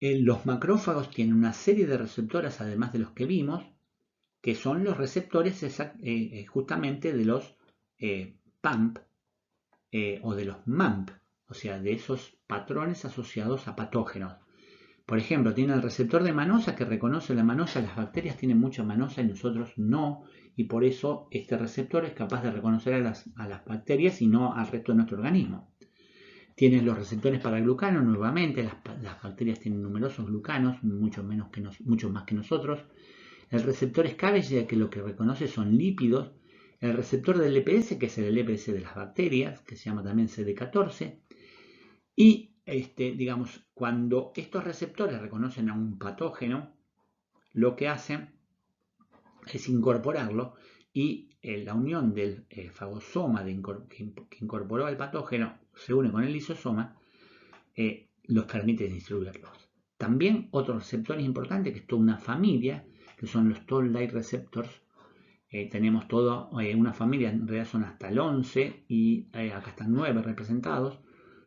Los macrófagos tienen una serie de receptores, además de los que vimos, que son los receptores justamente de los PAMP o de los MAMP, o sea, de esos patrones asociados a patógenos. Por ejemplo, tiene el receptor de manosa que reconoce la manosa. Las bacterias tienen mucha manosa y nosotros no, y por eso este receptor es capaz de reconocer a las bacterias y no al resto de nuestro organismo. Tiene los receptores para glucano, nuevamente, las bacterias tienen numerosos glucanos, mucho más que nosotros. El receptor Scavenger, que lo que reconoce son lípidos. El receptor del LPS, que es el LPS de las bacterias, que se llama también CD14. Y digamos, cuando estos receptores reconocen a un patógeno, lo que hacen es incorporarlo y la unión del fagosoma que incorporó al patógeno se une con el lisosoma, los permite distribuirlos. También otro receptor importante, que es toda una familia, que son los Toll-like receptors. Tenemos toda una familia, en realidad son hasta el 11 y acá están 9 representados.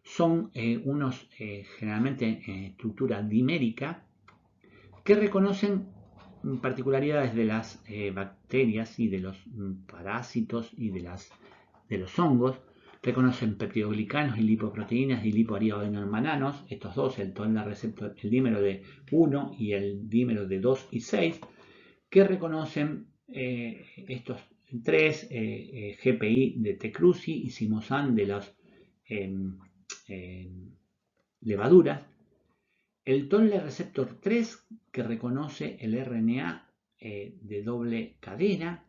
Son unos generalmente en estructura dimérica que reconocen particularidades de las bacterias y de los parásitos y de los hongos. Reconocen peptidoglicanos y lipoproteínas y lipoariodinohermananos, estos dos, el receptor, el dímero de 1 y el dímero de 2 y 6, que reconocen estos tres, GPI de T. cruzi y simosan de las levaduras. El Toll-like receptor 3, que reconoce el RNA de doble cadena,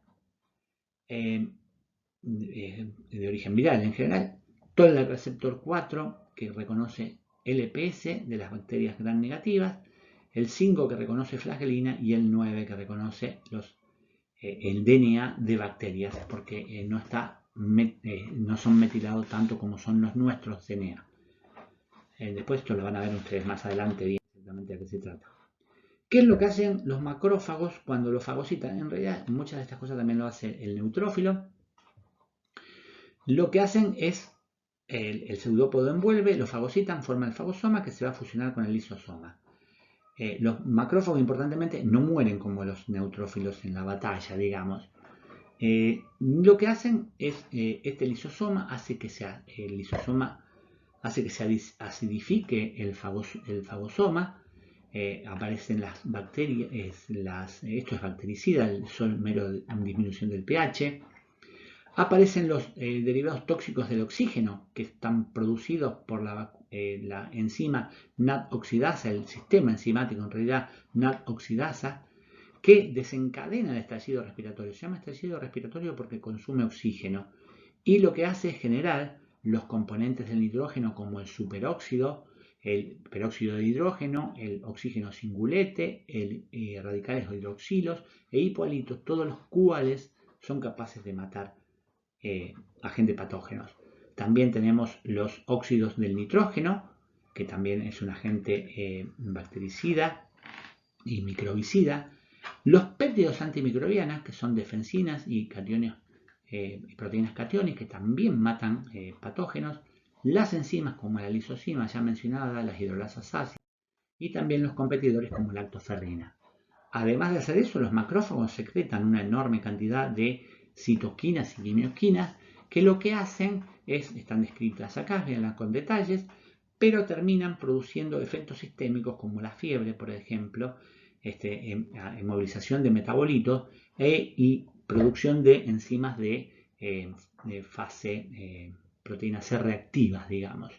de origen viral en general. Toll-like receptor 4, que reconoce LPS de las bacterias gram negativas. El 5, que reconoce flagelina. Y el 9, que reconoce el DNA de bacterias, porque no son metilados tanto como son los nuestros DNA. Después esto lo van a ver ustedes más adelante bien exactamente de qué se trata. ¿Qué es lo que hacen los macrófagos cuando los fagocitan? En realidad muchas de estas cosas también lo hace el neutrófilo. Lo que hacen es, el pseudópodo envuelve, lo fagocitan, forma el fagosoma que se va a fusionar con el lisosoma. Los macrófagos, importantemente, no mueren como los neutrófilos en la batalla, digamos. Lo que hacen es, este lisosoma hace que el lisosoma hace que se acidifique el fagosoma. Aparecen las bacterias, esto es bactericida, son mero disminución del pH. Aparecen los derivados tóxicos del oxígeno, que están producidos por la enzima NAT oxidasa, el sistema enzimático en realidad NAT oxidasa, que desencadena el estallido respiratorio. Se llama estallido respiratorio porque consume oxígeno y lo que hace es generar los componentes del nitrógeno como el superóxido, el peróxido de hidrógeno, el oxígeno singulete, radicales o hidroxilos e hipohalitos, todos los cuales son capaces de matar agentes patógenos. También tenemos los óxidos del nitrógeno, que también es un agente bactericida y microbicida. Los péptidos antimicrobianas, que son defensinas y cationes, proteínas cationes, que también matan patógenos. Las enzimas como la lisosima ya mencionada, las hidrolasas ácidas, y también los competidores como la lactoferrina. Además de hacer eso, los macrófagos secretan una enorme cantidad de citoquinas y quimioquinas que lo que hacen es, están descritas acá, veanlas con detalles, pero terminan produciendo efectos sistémicos como la fiebre, por ejemplo, movilización de metabolitos y producción de enzimas de fase proteínas C reactivas, digamos.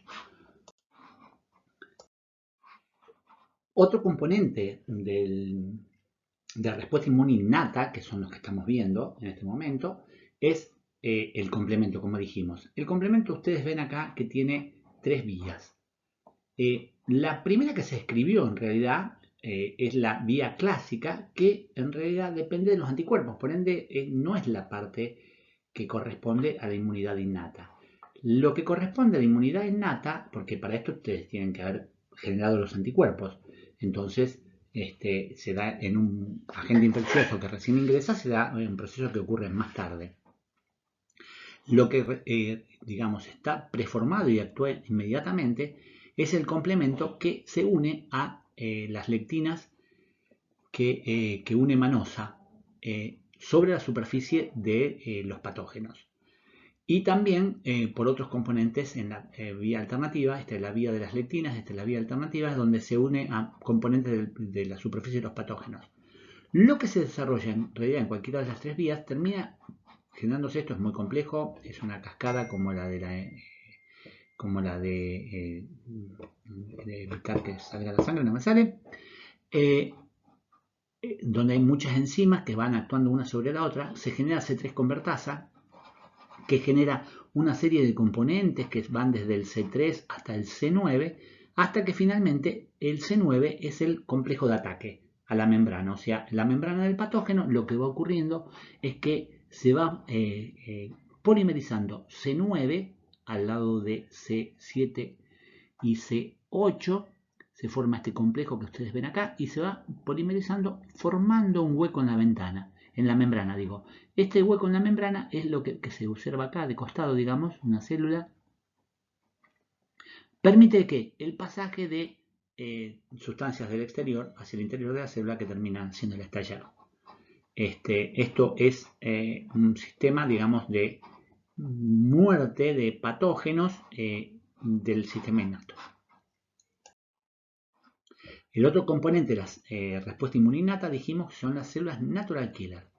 Otro componente de respuesta inmune innata, que son los que estamos viendo en este momento, es el complemento, como dijimos. El complemento, ustedes ven acá que tiene 3 vías. La primera que se escribió en realidad es la vía clásica, que en realidad depende de los anticuerpos, por ende no es la parte que corresponde a la inmunidad innata. Lo que corresponde a la inmunidad innata, porque para esto ustedes tienen que haber generado los anticuerpos, entonces se da en un agente infeccioso que recién ingresa, se da en un proceso que ocurre más tarde. Lo que, digamos, está preformado y actúa inmediatamente es el complemento que se une a las lectinas que une manosa sobre la superficie de los patógenos. Y también por otros componentes en la vía alternativa. Esta es la vía de las lectinas, esta es la vía alternativa, donde se une a componentes de la superficie de los patógenos. Lo que se desarrolla en realidad en cualquiera de las tres vías termina generándose esto. Es muy complejo, es una cascada como la de evitar que salga la sangre, no me sale, donde hay muchas enzimas que van actuando una sobre la otra. Se genera C3 convertasa, que genera una serie de componentes que van desde el C3 hasta el C9, hasta que finalmente el C9 es el complejo de ataque a la membrana. O sea, la membrana del patógeno, lo que va ocurriendo es que se va polimerizando C9 al lado de C7 y C8, se forma este complejo que ustedes ven acá y se va polimerizando formando un hueco en la ventana. En la membrana, digo. Este hueco en la membrana es lo que se observa acá de costado, digamos, una célula. Permite que el pasaje de sustancias del exterior hacia el interior de la célula que termina siendo el estallado. Esto es un sistema, digamos, de muerte de patógenos del sistema innato. El otro componente de la respuesta inmunológica dijimos que son las células natural killer.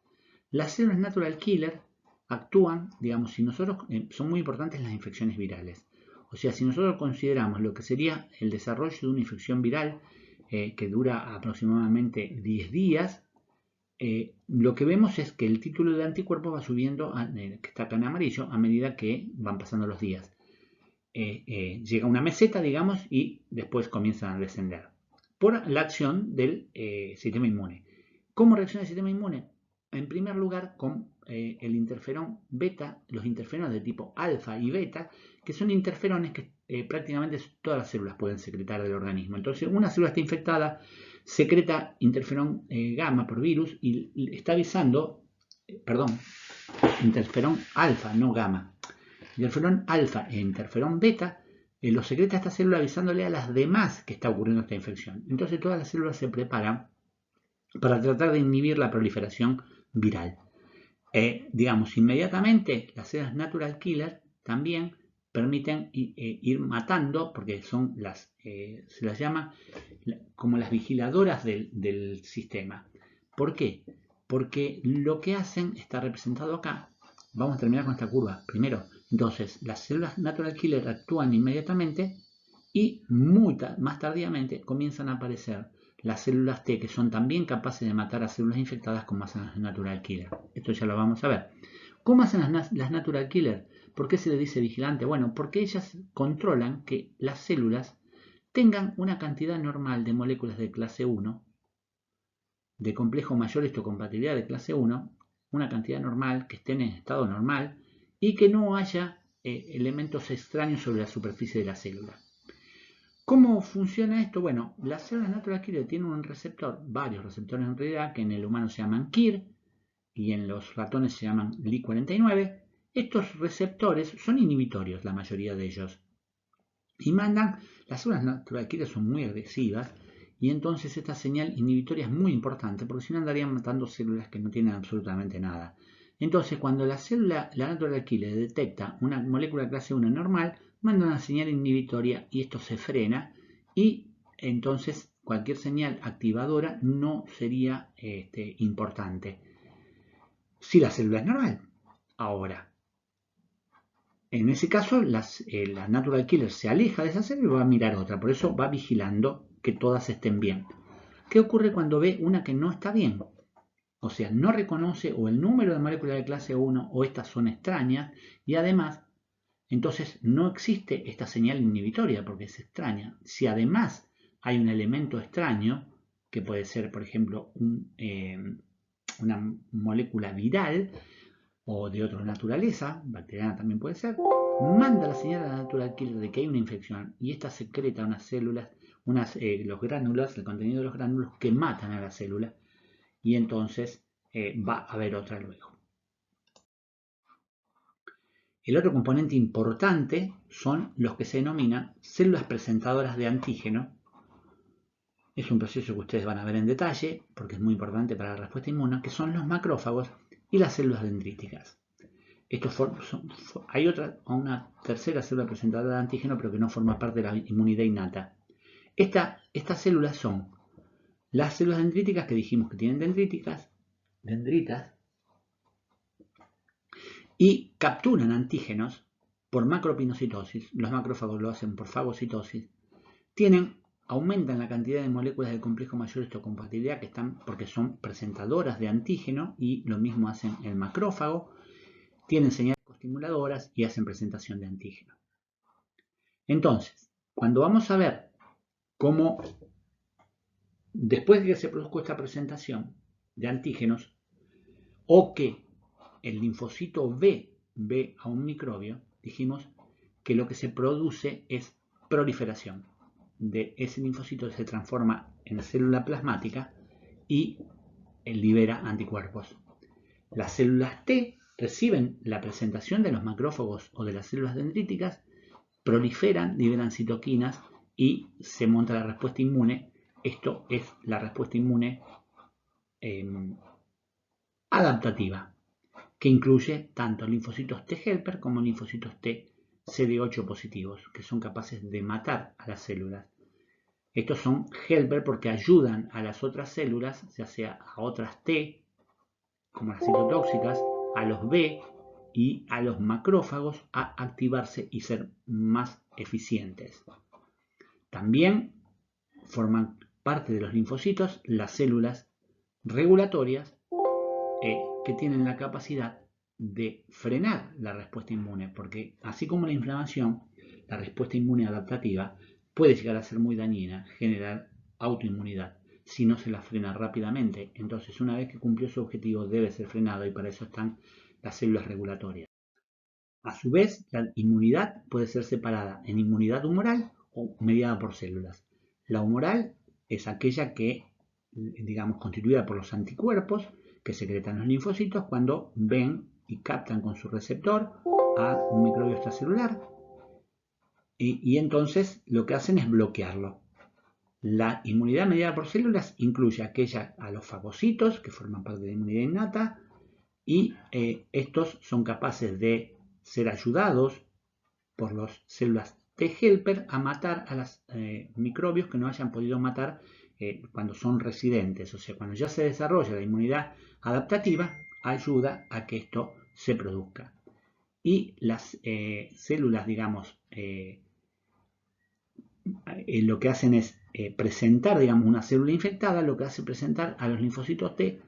Las células natural killer actúan, digamos, si nosotros son muy importantes las infecciones virales. O sea, si nosotros consideramos lo que sería el desarrollo de una infección viral que dura aproximadamente 10 días, lo que vemos es que el título de anticuerpos va subiendo, que está acá en amarillo, a medida que van pasando los días. Llega una meseta, digamos, y después comienzan a descender por la acción del sistema inmune. ¿Cómo reacciona el sistema inmune? En primer lugar, con el interferón beta, los interferones de tipo alfa y beta, que son interferones que prácticamente todas las células pueden secretar del organismo. Entonces, una célula está infectada, secreta interferón gamma por virus y está avisando, interferón alfa, no gamma. Interferón alfa e interferón beta lo secreta esta célula avisándole a las demás que está ocurriendo esta infección. Entonces todas las células se preparan para tratar de inhibir la proliferación viral. Digamos, inmediatamente las células natural killer también permiten ir matando, porque son se las llama como las vigiladoras del sistema. ¿Por qué? Porque lo que hacen está representado acá. Vamos a terminar con esta curva primero. Entonces, las células natural killer actúan inmediatamente y más tardíamente comienzan a aparecer las células T, que son también capaces de matar a células infectadas como hacen las natural killer. Esto ya lo vamos a ver. ¿Cómo hacen las natural killer? ¿Por qué se le dice vigilante? Bueno, porque ellas controlan que las células tengan una cantidad normal de moléculas de clase 1, de complejo mayor histocompatibilidad de clase 1, una cantidad normal, que estén en estado normal y que no haya elementos extraños sobre la superficie de la célula. ¿Cómo funciona esto? Bueno, las células natural killer tienen un receptor, varios receptores en realidad, que en el humano se llaman KIR y en los ratones se llaman Li49. Estos receptores son inhibitorios, la mayoría de ellos, y las células natural killer son muy agresivas, y entonces esta señal inhibitoria es muy importante, porque si no andarían matando células que no tienen absolutamente nada. Entonces, cuando la natural killer detecta una molécula clase 1 normal, manda una señal inhibitoria y esto se frena, y entonces cualquier señal activadora no sería importante si la célula es normal. Ahora, en ese caso, la natural killer se aleja de esa célula y va a mirar otra. Por eso va vigilando que todas estén bien. ¿Qué ocurre cuando ve una que no está bien? O sea, no reconoce o el número de moléculas de clase 1 o estas son extrañas y además, entonces no existe esta señal inhibitoria porque es extraña. Si además hay un elemento extraño, que puede ser, por ejemplo, una molécula viral, o de otra naturaleza, bacteriana también puede ser, manda la señal a la natural killer de que hay una infección y esta secreta unas células, los gránulos, el contenido de los gránulos que matan a la célula y entonces va a haber otra luego. El otro componente importante son los que se denominan células presentadoras de antígeno, es un proceso que ustedes van a ver en detalle, porque es muy importante para la respuesta inmune, que son los macrófagos y las células dendríticas. Hay una tercera célula presentadora de antígeno, pero que no forma parte de la inmunidad innata. Estas células son las células dendríticas, que dijimos que tienen dendritas, y capturan antígenos por macropinocitosis. Los macrófagos lo hacen por fagocitosis. Aumentan la cantidad de moléculas del complejo mayor histocompatibilidad que están, porque son presentadoras de antígeno, y lo mismo hacen el macrófago. Tienen señales costimuladoras y hacen presentación de antígeno. Entonces, cuando vamos a ver cómo, después de que se produzca esta presentación de antígenos, o que el linfocito ve a un microbio, dijimos que lo que se produce es proliferación de ese linfocito, se transforma en célula plasmática y libera anticuerpos. Las células T reciben la presentación de los macrófagos o de las células dendríticas, proliferan, liberan citoquinas y se monta la respuesta inmune. Esto es la respuesta inmune adaptativa, que incluye tanto linfocitos T helper como linfocitos T CD8 positivos, que son capaces de matar a las células. Estos son helper porque ayudan a las otras células, ya sea a otras T, como las citotóxicas, a los B y a los macrófagos a activarse y ser más eficientes. También forman parte de los linfocitos las células regulatorias que tienen la capacidad de frenar la respuesta inmune, porque así como la inflamación, la respuesta inmune adaptativa puede llegar a ser muy dañina, generar autoinmunidad si no se la frena rápidamente. Entonces, una vez que cumplió su objetivo, debe ser frenado, y para eso están las células regulatorias. A su vez, la inmunidad puede ser separada en inmunidad humoral o mediada por células. La humoral es aquella que, digamos, constituida por los anticuerpos que secretan los linfocitos cuando ven y captan con su receptor a un microbio extracelular, y entonces lo que hacen es bloquearlo. La inmunidad mediada por células incluye aquella a los fagocitos, que forman parte de la inmunidad innata, y estos son capaces de ser ayudados por las células T helper a matar a los microbios que no hayan podido matar cuando son residentes. O sea, cuando ya se desarrolla la inmunidad adaptativa, ayuda a que esto se produzca. Y las células, digamos, lo que hacen es presentar, digamos, una célula infectada, lo que hace presentar a los linfocitos T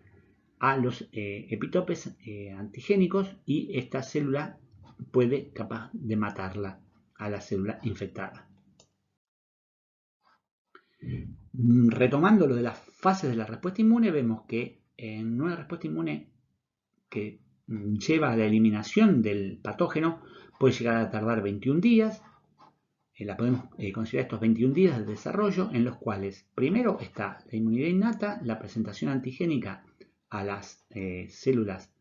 a los epitopes antigénicos, y esta célula puede capaz de matarla a la célula infectada. Retomando lo de las fases de la respuesta inmune, vemos que en una respuesta inmune que lleva a la eliminación del patógeno puede llegar a tardar 21 días. La podemos considerar estos 21 días de desarrollo, en los cuales primero está la inmunidad innata, la presentación antigénica a las células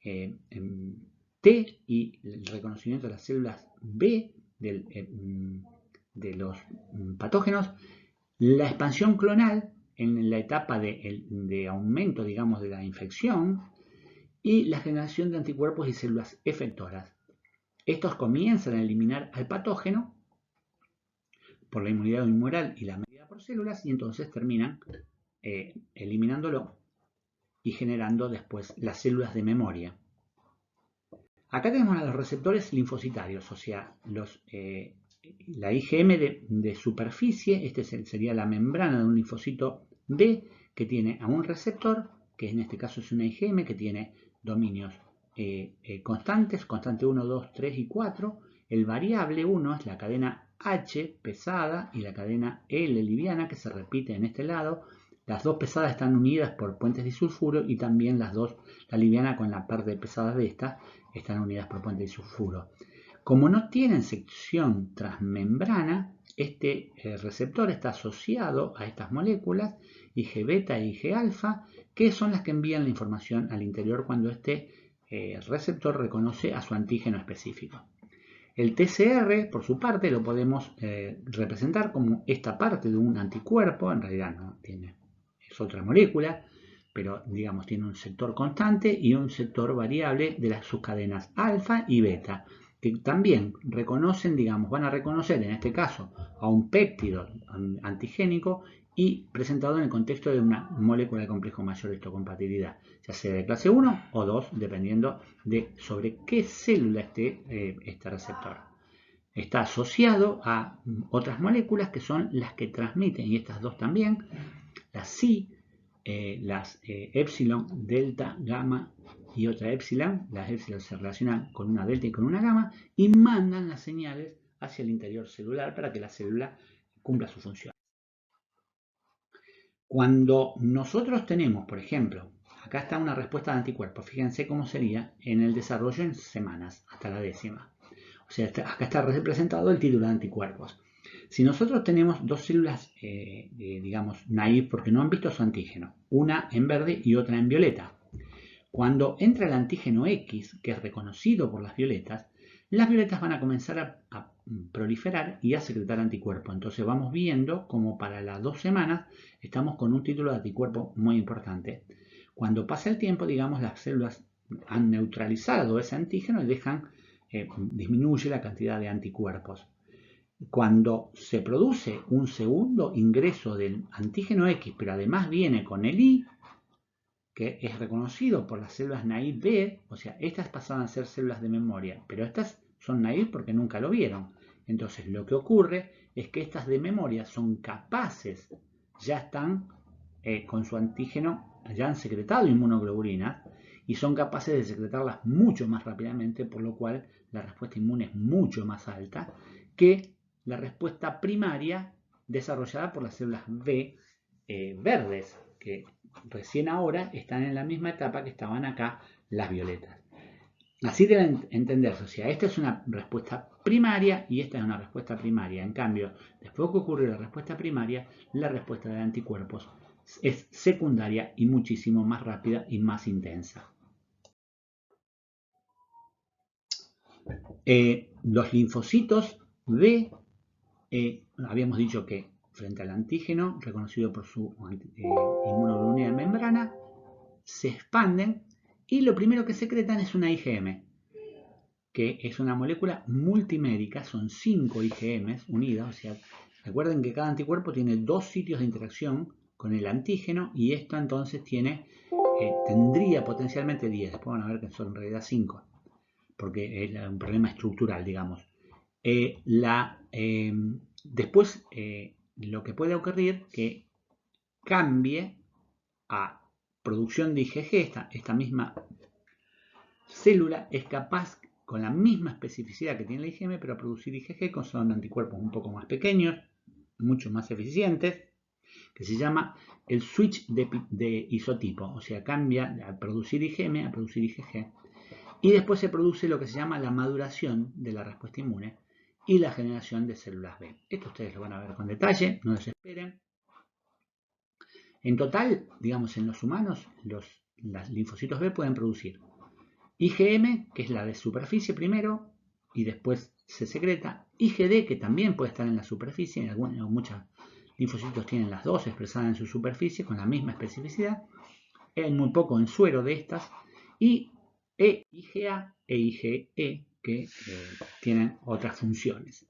T y el reconocimiento de las células B de los patógenos, la expansión clonal en la etapa de aumento, digamos, de la infección, y la generación de anticuerpos y células efectoras. Estos comienzan a eliminar al patógeno por la inmunidad humoral y la mediada por células, y entonces terminan eliminándolo y generando después las células de memoria. Acá tenemos a los receptores linfocitarios, o sea, la IgM de superficie. Este sería la membrana de un linfocito B que tiene a un receptor, que en este caso es una IgM que tiene dominios constantes, constante 1, 2, 3 y 4. El variable 1 es la cadena H pesada y la cadena L liviana, que se repite en este lado. Las dos pesadas están unidas por puentes disulfuro, y también la liviana con la parte pesada de esta están unidas por puentes disulfuro. Como no tienen sección transmembrana, este receptor está asociado a estas moléculas Ig beta e Ig alfa, que son las que envían la información al interior cuando este receptor reconoce a su antígeno específico. El TCR, por su parte, lo podemos representar como esta parte de un anticuerpo, en realidad no tiene, es otra molécula, pero digamos tiene un sector constante y un sector variable de sus cadenas alfa y beta, que también reconocen, digamos, van a reconocer en este caso a un péptido antigénico y presentado en el contexto de una molécula de complejo mayor de histocompatibilidad, ya sea de clase 1 o 2, dependiendo de sobre qué célula esté este receptor. Está asociado a otras moléculas que son las que transmiten, y estas dos también, las Psi, las epsilon, delta, gamma y otra epsilon. Las epsilon se relacionan con una delta y con una gamma y mandan las señales hacia el interior celular para que la célula cumpla su función. Cuando nosotros tenemos, por ejemplo, acá está una respuesta de anticuerpos, fíjense cómo sería en el desarrollo en semanas, hasta la 10ª. O sea, acá está representado el título de anticuerpos. Si nosotros tenemos dos células, digamos, naive, porque no han visto su antígeno, una en verde y otra en violeta, cuando entra el antígeno X, que es reconocido por las violetas van a comenzar a proliferar y a secretar anticuerpos. Entonces vamos viendo como para las 2 semanas estamos con un título de anticuerpo muy importante. Cuando pasa el tiempo, digamos, las células han neutralizado ese antígeno y disminuye la cantidad de anticuerpos. Cuando se produce un segundo ingreso del antígeno X, pero además viene con el Y, que es reconocido por las células naive B, o sea, estas pasaban a ser células de memoria, pero estas son naive porque nunca lo vieron. Entonces lo que ocurre es que estas de memoria son capaces, ya están con su antígeno, ya han secretado inmunoglobulinas y son capaces de secretarlas mucho más rápidamente, por lo cual la respuesta inmune es mucho más alta que la respuesta primaria desarrollada por las células B verdes, que recién ahora están en la misma etapa que estaban acá las violetas. Así deben entenderse, o sea, esta es una respuesta primaria y esta es una respuesta primaria. En cambio, después que ocurrió la respuesta primaria, la respuesta de anticuerpos es secundaria y muchísimo más rápida y más intensa. Los linfocitos B, habíamos dicho que frente al antígeno, reconocido por su inmunoglobulina de membrana, se expanden y lo primero que secretan es una IgM, que es una molécula multimérica, son 5 IgMs unidas, o sea, recuerden que cada anticuerpo tiene 2 sitios de interacción con el antígeno y esto entonces tendría potencialmente 10, después van a ver que son en realidad 5, porque es un problema estructural, digamos. Después lo que puede ocurrir que cambie a producción de IgG, esta misma célula es capaz con la misma especificidad que tiene la IgM, pero a producir IgG con son anticuerpos un poco más pequeños, mucho más eficientes, que se llama el switch de isotipo, o sea, cambia a producir IgM a producir IgG, y después se produce lo que se llama la maduración de la respuesta inmune y la generación de células B. Esto ustedes lo van a ver con detalle, no desesperen. En total, digamos, en los humanos, los linfocitos B pueden producir IgM, que es la de superficie primero, y después se secreta. IgD, que también puede estar en la superficie, muchos linfocitos tienen las dos expresadas en su superficie con la misma especificidad, muy poco en suero de estas, y IgA e IgE, que tienen otras funciones.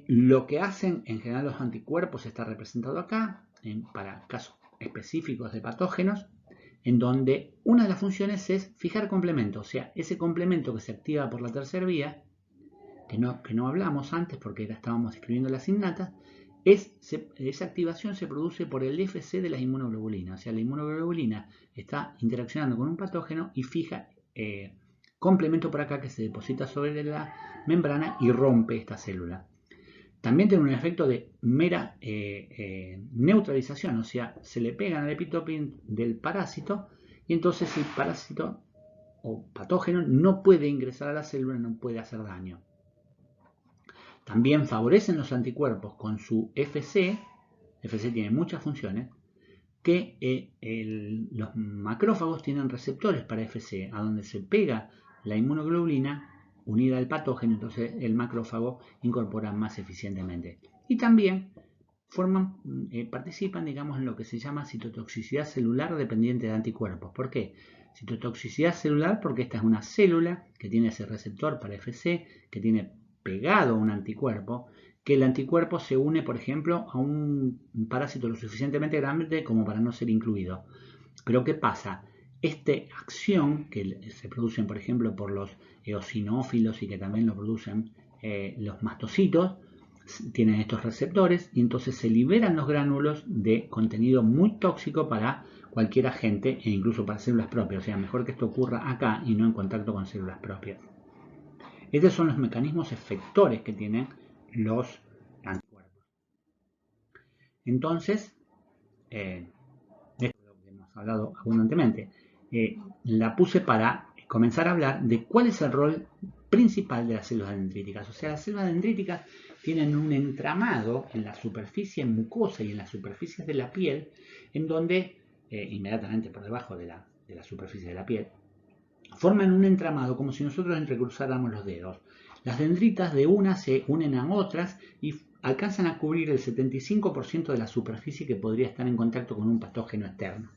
Lo que hacen en general los anticuerpos está representado acá, para casos específicos de patógenos, en donde una de las funciones es fijar complemento, o sea, ese complemento que se activa por la tercera vía, que no hablamos antes porque estábamos escribiendo las innatas, esa activación se produce por el FC de las inmunoglobulinas, o sea, la inmunoglobulina está interaccionando con un patógeno y fija complemento por acá que se deposita sobre la membrana y rompe esta célula. También tiene un efecto de mera neutralización, o sea, se le pegan al epitopin del parásito y entonces el parásito o patógeno no puede ingresar a la célula, no puede hacer daño. También favorecen los anticuerpos con su FC. FC tiene muchas funciones, que los macrófagos tienen receptores para FC, a donde se pega la inmunoglobulina unida al patógeno, entonces el macrófago incorpora más eficientemente. Y también participan, digamos, en lo que se llama citotoxicidad celular dependiente de anticuerpos. ¿Por qué? Citotoxicidad celular porque esta es una célula que tiene ese receptor para FC, que tiene pegado un anticuerpo, que el anticuerpo se une, por ejemplo, a un parásito lo suficientemente grande como para no ser incluido. Pero ¿qué pasa? Esta acción que se producen, por ejemplo, por los eosinófilos y que también lo producen los mastocitos, tienen estos receptores y entonces se liberan los gránulos de contenido muy tóxico para cualquier agente e incluso para células propias. O sea, mejor que esto ocurra acá y no en contacto con células propias. Estos son los mecanismos efectores que tienen los anticuerpos. Entonces, de esto lo que hemos hablado abundantemente, la puse para comenzar a hablar de cuál es el rol principal de las células dendríticas. O sea, las células dendríticas tienen un entramado en la superficie mucosa y en las superficies de la piel, en donde, inmediatamente por debajo de la superficie de la piel, forman un entramado como si nosotros entrecruzáramos los dedos. Las dendritas de una se unen a otras y alcanzan a cubrir el 75% de la superficie que podría estar en contacto con un patógeno externo.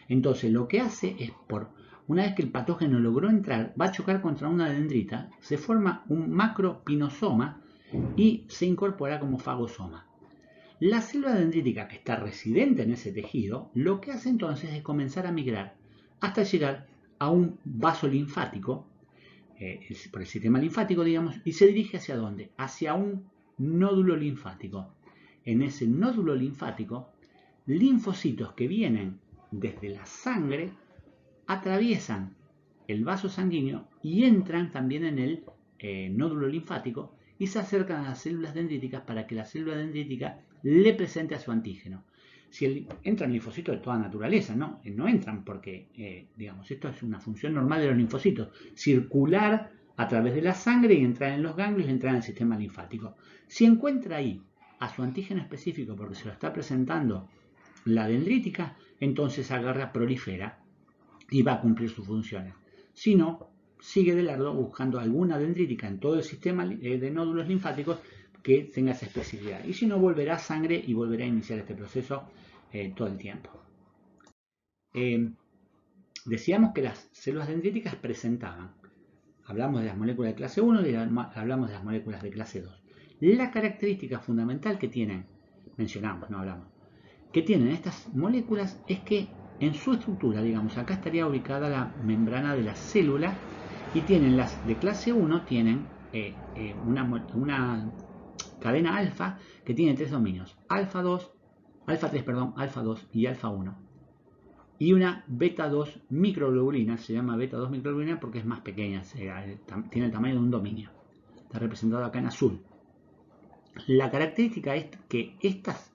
Entonces lo que hace es, una vez que el patógeno logró entrar, va a chocar contra una dendrita, se forma un macropinosoma y se incorpora como fagosoma. La célula dendrítica que está residente en ese tejido, lo que hace entonces es comenzar a migrar hasta llegar a un vaso linfático, por el sistema linfático, digamos, y se dirige hacia dónde? Hacia un nódulo linfático. En ese nódulo linfático, linfocitos que vienen desde la sangre atraviesan el vaso sanguíneo y entran también en el nódulo linfático y se acercan a las células dendríticas para que la célula dendrítica le presente a su antígeno. Si entran linfocitos de toda naturaleza, no entran porque, digamos, esto es una función normal de los linfocitos, circular a través de la sangre y entrar en los ganglios y entrar en el sistema linfático. Si encuentra ahí a su antígeno específico porque se lo está presentando la dendrítica, entonces agarra, prolifera y va a cumplir sus funciones. Si no, sigue de largo buscando alguna dendrítica en todo el sistema de nódulos linfáticos que tenga esa especificidad. Y si no, volverá sangre y volverá a iniciar este proceso todo el tiempo. Decíamos que las células dendríticas presentaban, hablamos de las moléculas de clase 1 y hablamos de las moléculas de clase 2. La característica fundamental que tienen, que tienen estas moléculas es que en su estructura, digamos, acá estaría ubicada la membrana de la célula y tienen las de clase 1, tienen una cadena alfa que tiene tres dominios, alfa 3, alfa 2 y alfa 1. Y una beta 2 microglobulina, se llama beta 2 microglobulina porque es más pequeña, tiene el tamaño de un dominio. Está representado acá en azul. La característica es que estas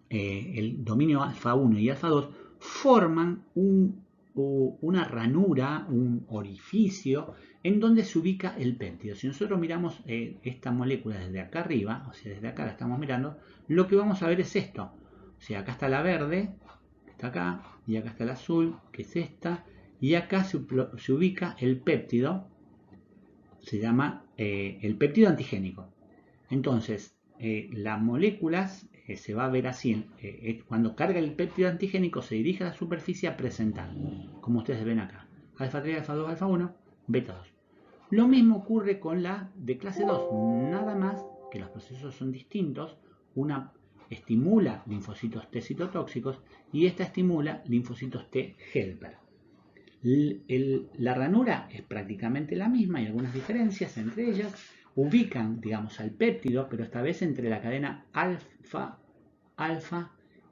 el dominio alfa 1 y alfa 2 forman una ranura, un orificio en donde se ubica el péptido. Si nosotros miramos esta molécula desde acá arriba, o sea, desde acá la estamos mirando, lo que vamos a ver es esto. O sea, acá está la verde, que está acá, y acá está el azul, que es esta, y acá se ubica el péptido, se llama el péptido antigénico. Entonces, las moléculas se va a ver así, cuando carga el péptido antigénico se dirige a la superficie a presentar, como ustedes ven acá, alfa 3, alfa 2, alfa 1, beta 2. Lo mismo ocurre con la de clase 2, nada más que los procesos son distintos, una estimula linfocitos T citotóxicos y esta estimula linfocitos T helper. La ranura es prácticamente la misma, hay algunas diferencias entre ellas, ubican, digamos, al péptido, pero esta vez entre la cadena alfa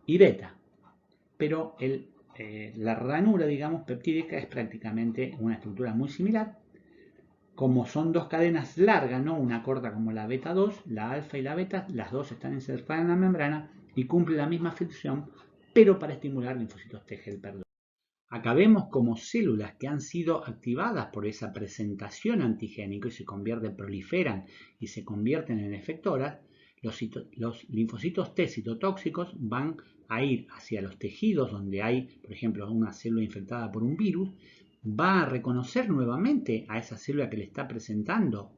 y beta. Pero la ranura, digamos, peptídica es prácticamente una estructura muy similar. Como son dos cadenas largas, ¿no? Una corta como la beta 2, la alfa y la beta, las dos están insertadas en la membrana y cumplen la misma función, pero para estimular linfocitos T helper. Acá vemos como células que han sido activadas por esa presentación antigénica y se proliferan y se convierten en efectoras, los linfocitos T citotóxicos van a ir hacia los tejidos donde hay, por ejemplo, una célula infectada por un virus, va a reconocer nuevamente a esa célula que le está presentando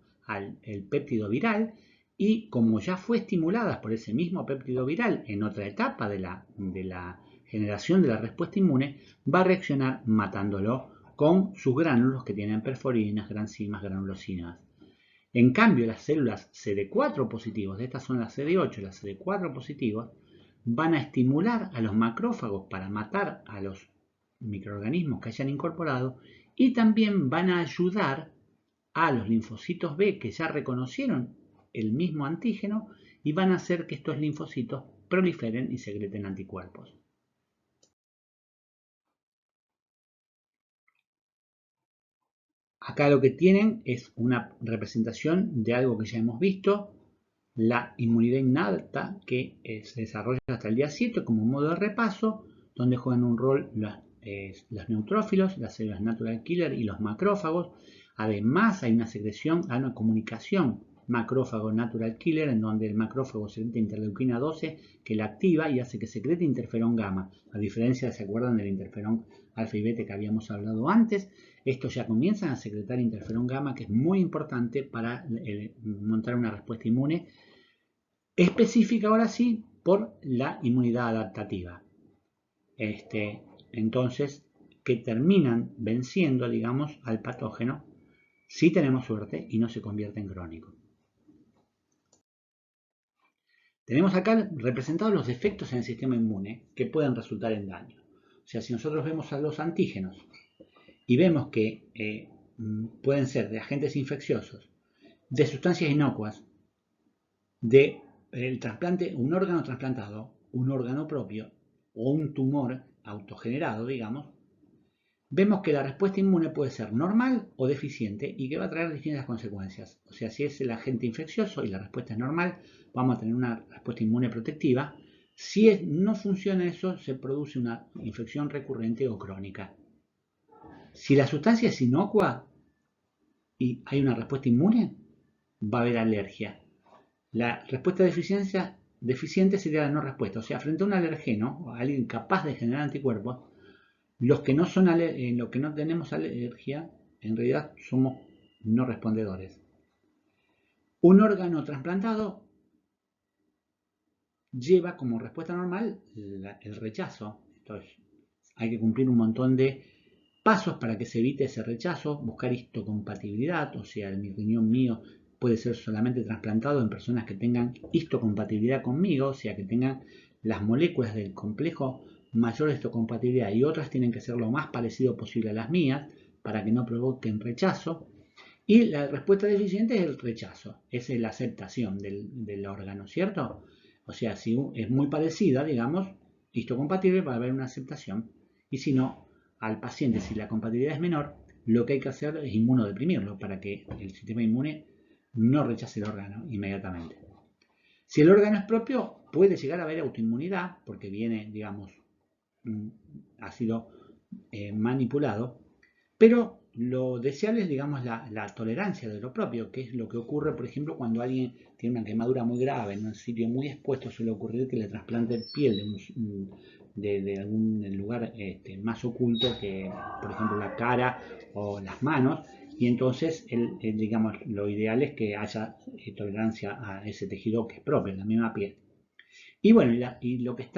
el péptido viral y como ya fue estimulada por ese mismo péptido viral en otra etapa de la generación de la respuesta inmune, va a reaccionar matándolo con sus gránulos que tienen perforinas, granzimas, granulosinas. En cambio, las células CD4 positivos, estas son las CD8, las CD4 positivos, van a estimular a los macrófagos para matar a los microorganismos que hayan incorporado y también van a ayudar a los linfocitos B que ya reconocieron el mismo antígeno y van a hacer que estos linfocitos proliferen y secreten anticuerpos. Acá lo que tienen es una representación de algo que ya hemos visto, la inmunidad innata que se desarrolla hasta el día 7 como modo de repaso, donde juegan un rol los neutrófilos, las células natural killer y los macrófagos. Además hay una secreción, hay una comunicación macrófago natural killer en donde el macrófago secreta interleuquina 12 que la activa y hace que secrete interferón gamma, a diferencia, ¿se acuerdan del interferón alfa y beta que habíamos hablado antes? Estos ya comienzan a secretar interferón gamma, que es muy importante para montar una respuesta inmune específica, ahora sí, por la inmunidad adaptativa. Entonces, que terminan venciendo, digamos, al patógeno si tenemos suerte y no se convierte en crónico. Tenemos acá representados los defectos en el sistema inmune que pueden resultar en daño. O sea, si nosotros vemos a los antígenos y vemos que pueden ser de agentes infecciosos, de sustancias inocuas, de el trasplante, un órgano trasplantado, un órgano propio o un tumor autogenerado, digamos, vemos que la respuesta inmune puede ser normal o deficiente y que va a traer distintas consecuencias. O sea, si es el agente infeccioso y la respuesta es normal, vamos a tener una respuesta inmune protectiva. Si no funciona eso, se produce una infección recurrente o crónica. Si la sustancia es inocua y hay una respuesta inmune, va a haber alergia. La respuesta deficiente sería la no respuesta. O sea, frente a un alergeno o a alguien capaz de generar anticuerpos, los que no tenemos alergia, en realidad somos no respondedores. Un órgano trasplantado lleva como respuesta normal el rechazo. Entonces, hay que cumplir un montón de pasos para que se evite ese rechazo, buscar histocompatibilidad, o sea, el riñón mío puede ser solamente trasplantado en personas que tengan histocompatibilidad conmigo, o sea, que tengan las moléculas del complejo mayor histocompatibilidad y otras tienen que ser lo más parecido posible a las mías para que no provoquen rechazo. Y la respuesta deficiente es el rechazo, es la aceptación del órgano, ¿cierto? O sea, si es muy parecida, digamos, histocompatible, va a haber una aceptación. Y si no, al paciente, si la compatibilidad es menor, lo que hay que hacer es inmunodeprimirlo para que el sistema inmune no rechace el órgano inmediatamente. Si el órgano es propio, puede llegar a haber autoinmunidad, porque viene, digamos, ha sido manipulado, pero lo deseable es, digamos, la tolerancia de lo propio, que es lo que ocurre, por ejemplo, cuando alguien tiene una quemadura muy grave en un sitio muy expuesto, suele ocurrir que le trasplante piel de algún lugar más oculto, que por ejemplo la cara o las manos, y entonces digamos, lo ideal es que haya tolerancia a ese tejido que es propio, la misma piel. Y bueno, y lo que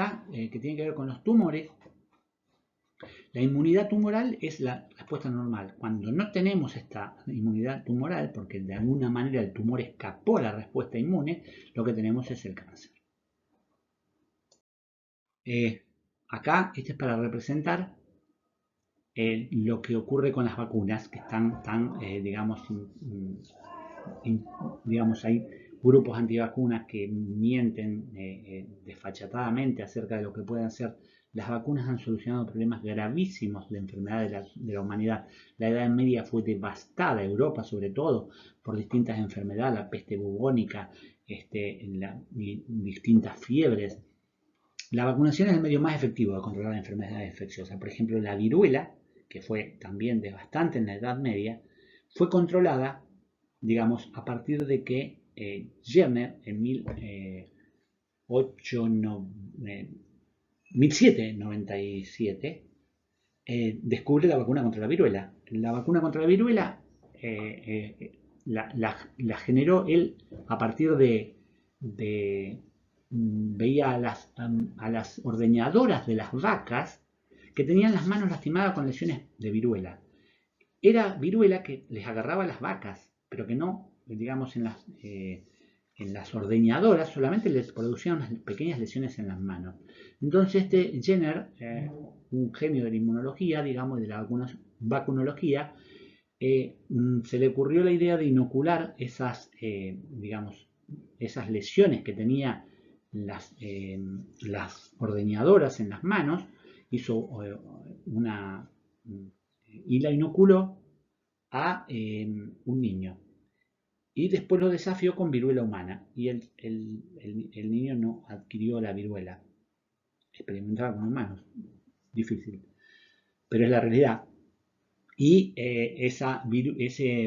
que tiene que ver con los tumores, la inmunidad tumoral es la respuesta normal. Cuando no tenemos esta inmunidad tumoral, porque de alguna manera el tumor escapó a la respuesta inmune, lo que tenemos es el cáncer. Acá, este es para representar lo que ocurre con las vacunas, que están digamos, hay grupos antivacunas que mienten desfachatadamente acerca de lo que pueden ser. Las vacunas han solucionado problemas gravísimos de enfermedad de la humanidad. La Edad Media fue devastada, Europa sobre todo, por distintas enfermedades, la peste bubónica, distintas fiebres. La vacunación es el medio más efectivo de controlar enfermedades infecciosas. Por ejemplo, la viruela, que fue también devastante en la Edad Media, fue controlada, digamos, a partir de que Jenner en 1797 descubre la vacuna contra la viruela. la vacuna contra la viruela la generó él a partir veía a las ordeñadoras de las vacas que tenían las manos lastimadas con lesiones de viruela. Era viruela que les agarraba a las vacas, pero que no, digamos, en las ordeñadoras solamente les producían unas pequeñas lesiones en las manos. Entonces Jenner, un genio de la inmunología, digamos, de la vacunología, se le ocurrió la idea de inocular esas lesiones que tenía las ordeñadoras en las manos, hizo y la inoculó a un niño. Y después lo desafió con viruela humana. Y el niño no adquirió la viruela. Experimentaba con humanos. Difícil. Pero es la realidad. Y esa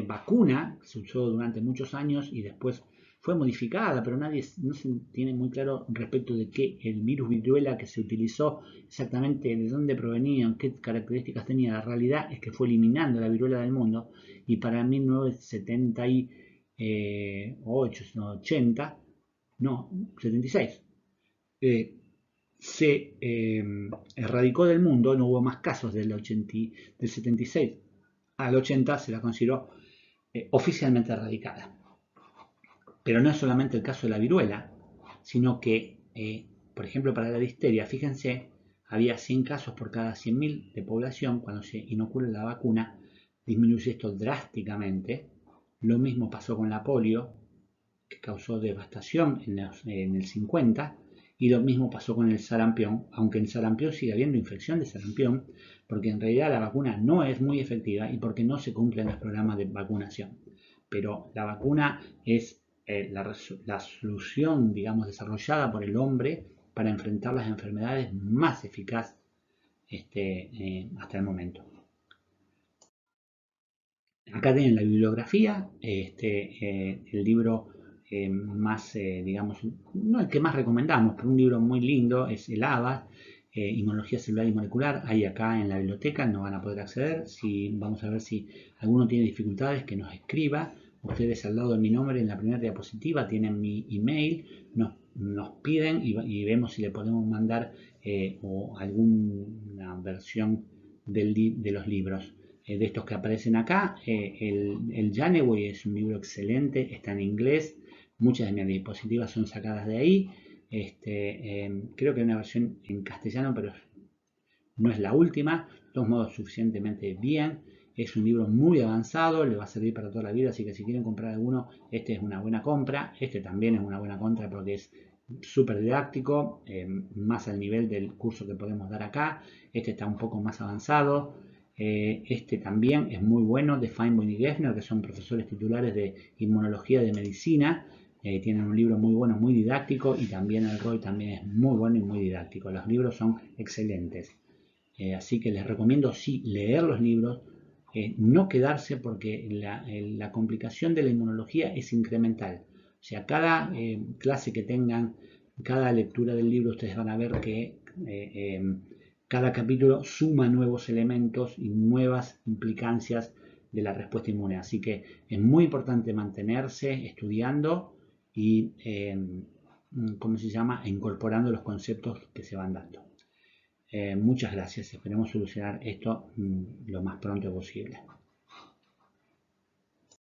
vacuna se usó durante muchos años y después fue modificada, pero no se tiene muy claro respecto de qué el virus viruela que se utilizó exactamente, de dónde provenía, qué características tenía. La realidad es que fue eliminando la viruela del mundo y para 1978, 76, se erradicó del mundo, no hubo más casos del 76 al 80, se la consideró oficialmente erradicada. Pero no es solamente el caso de la viruela, sino que, por ejemplo, para la difteria, fíjense, había 100 casos por cada 100.000 de población. Cuando se inocula la vacuna, disminuye esto drásticamente. Lo mismo pasó con la polio, que causó devastación en el 50, y lo mismo pasó con el sarampión, aunque en sarampión sigue habiendo infección de sarampión, porque en realidad la vacuna no es muy efectiva y porque no se cumplen los programas de vacunación. Pero la vacuna es la solución, digamos, desarrollada por el hombre para enfrentar las enfermedades más eficaz hasta el momento. Acá tienen la bibliografía, el libro más, digamos, no el que más recomendamos, pero un libro muy lindo es el ABA, Inmunología Celular y Molecular. Ahí acá en la biblioteca no van a poder acceder. Vamos a ver si alguno tiene dificultades, que nos escriba. Ustedes al lado de mi nombre en la primera diapositiva tienen mi email, nos piden y vemos si le podemos mandar o alguna versión de los libros. De estos que aparecen acá. El Janeway es un libro excelente, está en inglés, muchas de mis diapositivas son sacadas de ahí. Creo que hay una versión en castellano, pero no es la última, de todos modos suficientemente bien. Es un libro muy avanzado, le va a servir para toda la vida, así que si quieren comprar alguno, este es una buena compra. Este también es una buena compra porque es súper didáctico, más al nivel del curso que podemos dar acá. Este está un poco más avanzado. Este también es muy bueno, de Feinberg y Geffner, que son profesores titulares de inmunología de medicina. Tienen un libro muy bueno, muy didáctico, y también el Roy también es muy bueno y muy didáctico. Los libros son excelentes. Así que les recomiendo sí leer los libros, no quedarse, porque la complicación de la inmunología es incremental. O sea, cada clase que tengan, cada lectura del libro, ustedes van a ver que cada capítulo suma nuevos elementos y nuevas implicancias de la respuesta inmune. Así que es muy importante mantenerse estudiando y, ¿cómo se llama?, incorporando los conceptos que se van dando. Muchas gracias. Esperemos solucionar esto lo más pronto posible.